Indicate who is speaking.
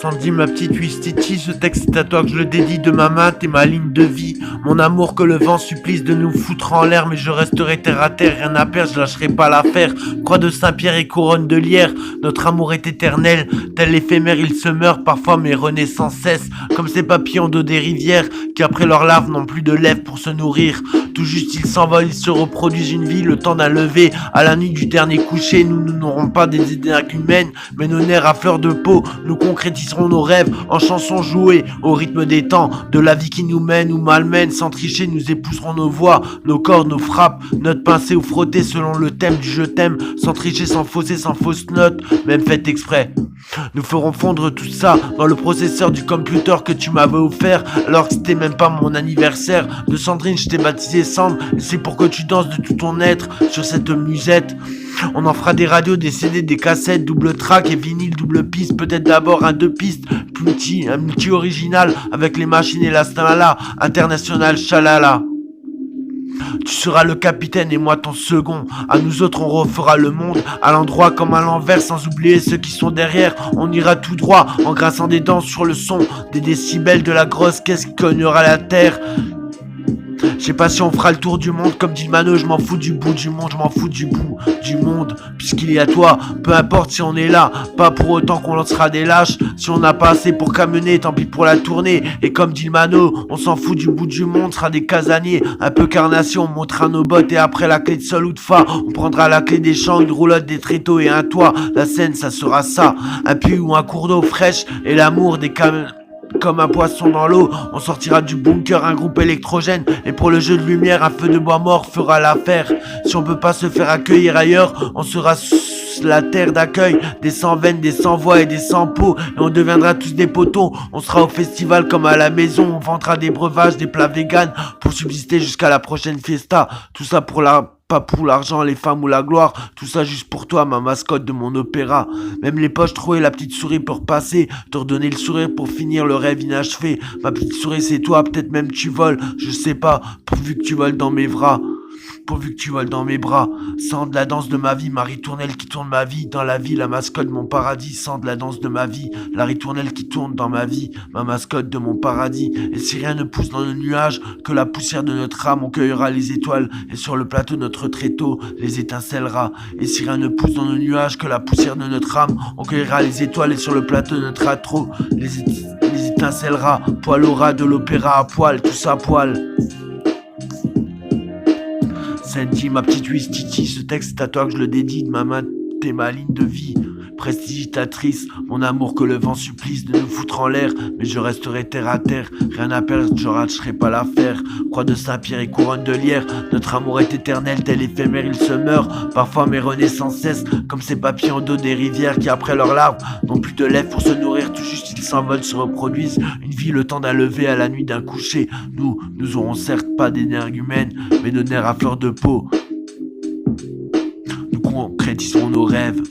Speaker 1: Sandy, ma petite Wistiti, ce texte c'est à toi que je le dédie de ma main, t'es ma ligne de vie. Mon amour que le vent supplice de nous foutre en l'air, mais je resterai terre à terre, rien à perdre, je lâcherai pas l'affaire. Croix de Saint-Pierre et couronne de lierre, notre amour est éternel, tel l'éphémère il se meurt parfois mais renaît sans cesse. Comme ces papillons d'eau des rivières, qui après leur larve n'ont plus de lèvres pour se nourrir. Tout juste ils s'envolent, ils se reproduisent une vie, le temps d'un lever. À la nuit du dernier coucher, nous n'aurons pas des idées humaines, mais nos nerfs à fleur de peau, nous concrétiserons nos rêves en chansons jouées au rythme des temps, de la vie qui nous mène ou malmène. Sans tricher, nous épouserons nos voix, nos corps, nos frappes, notre pincée ou frottée selon le thème du je t'aime. Sans tricher, sans fausser, sans fausse note, même fait exprès. Nous ferons fondre tout ça dans le processeur du computer que tu m'avais offert, alors que c'était même pas mon anniversaire. De Sandrine, je t'ai baptisé Sandre, et c'est pour que tu danses de tout ton être sur cette musette. On en fera des radios, des CD, des cassettes, double track et vinyle, double piste. Peut-être d'abord un deux pistes, un multi original avec les machines et la stamala, international chalala. Tu seras le capitaine et moi ton second. À nous autres on refera le monde à l'endroit comme à l'envers, sans oublier ceux qui sont derrière. On ira tout droit en grinçant des dents sur le son des décibels de la grosse caisse qui cognera la terre. Je sais pas si on fera le tour du monde comme dit Mano, je m'en fous du bout du monde, je m'en fous du bout du monde, puisqu'il y a toi, peu importe si on est là, pas pour autant qu'on lancera des lâches. Si on n'a pas assez pour camionner, tant pis pour la tournée. Et comme dit Mano, on s'en fout du bout du monde, sera des casaniers, un peu carnation, on montera nos bottes et après la clé de sol ou de fa, on prendra la clé des champs, une roulotte, des tréteaux et un toit. La scène ça sera ça, un puits ou un cours d'eau fraîche et l'amour des camions. Comme un poisson dans l'eau, on sortira du bunker un groupe électrogène. Et pour le jeu de lumière, un feu de bois mort fera l'affaire. Si on peut pas se faire accueillir ailleurs, on sera la terre d'accueil des sans veines, des sans voix et des sans peau. Et on deviendra tous des poteaux. On sera au festival comme à la maison. On vendra des breuvages, des plats véganes pour subsister jusqu'à la prochaine fiesta. Tout ça pas pour l'argent, les femmes ou la gloire, tout ça juste pour toi, ma mascotte de mon opéra. Même les poches trouées, la petite souris pour passer, te redonner le sourire pour finir le rêve inachevé. Ma petite souris c'est toi, peut-être même tu voles, je sais pas, pourvu que tu voles dans mes bras. Pourvu que tu voles dans mes bras. Sans de la danse de ma vie, ma ritournelle qui tourne ma vie. Dans la vie, la mascotte de mon paradis. Sans de la danse de ma vie, la ritournelle qui tourne dans ma vie. Ma mascotte de mon paradis. Et si rien ne pousse dans nos nuages, que la poussière de notre âme, on cueillera les étoiles. Et sur le plateau, notre tréteau les étincellera. Et si rien ne pousse dans nos nuages, que la poussière de notre âme, on cueillera les étoiles. Et sur le plateau de notre atro, les étincellera. Poil au ras de l'opéra à poil, tout ça à poil. Sandy, ma petite Wistiti, ce texte c'est à toi que je le dédie de ma main, t'es ma ligne de vie. Prestigitatrice, mon amour que le vent supplice de nous foutre en l'air, mais je resterai terre à terre, rien à perdre, je lâcherai pas l'affaire. Croix de Saint-Pierre et couronne de lierre, notre amour est éternel, tel éphémère il se meurt, parfois mais renaît sans cesse, comme ces papillons d'eau des rivières qui après leur larve n'ont plus de lèvres pour se nourrir, tout juste ils s'envolent, se reproduisent, une vie le temps d'un lever à la nuit d'un coucher. Nous aurons certes pas d'énergumènes, mais nos nerfs à fleur de peau, nous concrétiserons nos rêves.